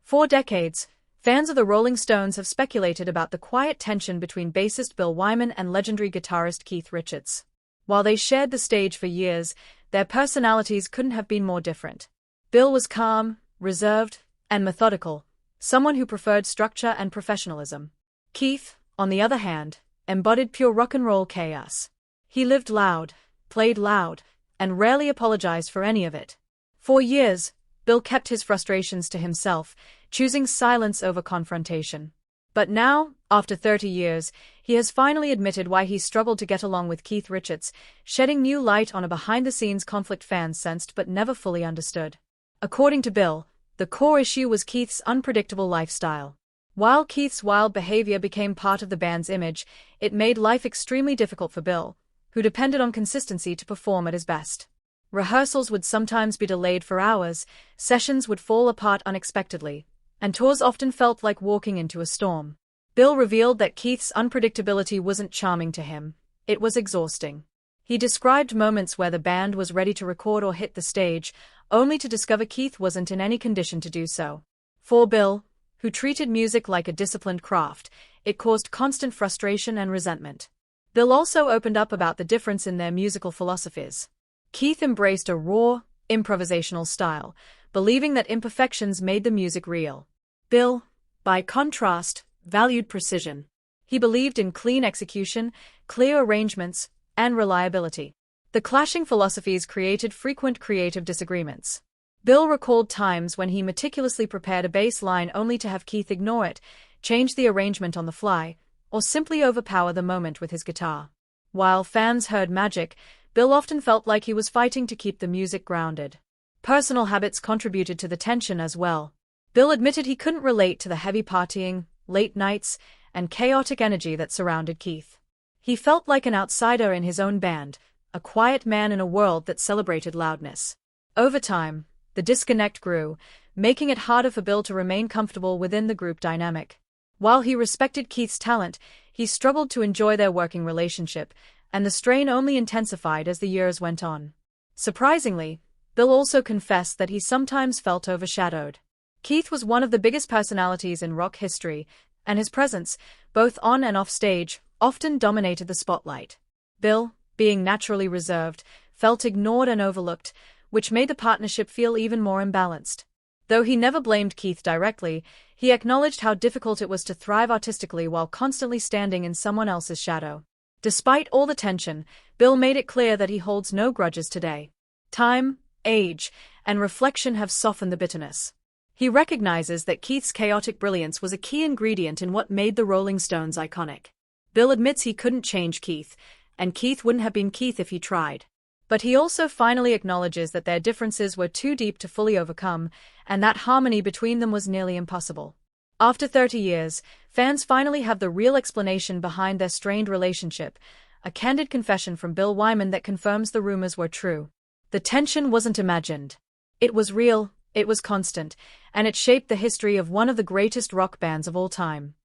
For decades, fans of the Rolling Stones have speculated about the quiet tension between bassist Bill Wyman and legendary guitarist Keith Richards. While they shared the stage for years, their personalities couldn't have been more different. Bill was calm, reserved, and methodical, someone who preferred structure and professionalism. Keith, on the other hand, embodied pure rock and roll chaos. He lived loud, played loud, and rarely apologized for any of it. For years, Bill kept his frustrations to himself, choosing silence over confrontation. But now, after 30 years, he has finally admitted why he struggled to get along with Keith Richards, shedding new light on a behind-the-scenes conflict fans sensed but never fully understood. According to Bill, the core issue was Keith's unpredictable lifestyle. While Keith's wild behavior became part of the band's image, it made life extremely difficult for Bill, who depended on consistency to perform at his best. Rehearsals would sometimes be delayed for hours, sessions would fall apart unexpectedly, and tours often felt like walking into a storm. Bill revealed that Keith's unpredictability wasn't charming to him, it was exhausting. He described moments where the band was ready to record or hit the stage, only to discover Keith wasn't in any condition to do so. For Bill, who treated music like a disciplined craft, it caused constant frustration and resentment. Bill also opened up about the difference in their musical philosophies. Keith embraced a raw, improvisational style, believing that imperfections made the music real. Bill, by contrast, valued precision. He believed in clean execution, clear arrangements, and reliability. The clashing philosophies created frequent creative disagreements. Bill recalled times when he meticulously prepared a bass line only to have Keith ignore it, change the arrangement on the fly, or simply overpower the moment with his guitar. While fans heard magic, Bill often felt like he was fighting to keep the music grounded. Personal habits contributed to the tension as well. Bill admitted he couldn't relate to the heavy partying, late nights, and chaotic energy that surrounded Keith. He felt like an outsider in his own band, a quiet man in a world that celebrated loudness. Over time, the disconnect grew, making it harder for Bill to remain comfortable within the group dynamic. While he respected Keith's talent, he struggled to enjoy their working relationship, and the strain only intensified as the years went on. Surprisingly, Bill also confessed that he sometimes felt overshadowed. Keith was one of the biggest personalities in rock history, and his presence, both on and off stage, often dominated the spotlight. Bill, being naturally reserved, felt ignored and overlooked, which made the partnership feel even more imbalanced. Though he never blamed Keith directly, he acknowledged how difficult it was to thrive artistically while constantly standing in someone else's shadow. Despite all the tension, Bill made it clear that he holds no grudges today. Time, age, and reflection have softened the bitterness. He recognizes that Keith's chaotic brilliance was a key ingredient in what made the Rolling Stones iconic. Bill admits he couldn't change Keith, and Keith wouldn't have been Keith if he tried. But he also finally acknowledges that their differences were too deep to fully overcome, and that harmony between them was nearly impossible. After 30 years, fans finally have the real explanation behind their strained relationship, a candid confession from Bill Wyman that confirms the rumors were true. The tension wasn't imagined. It was real, it was constant, and it shaped the history of one of the greatest rock bands of all time.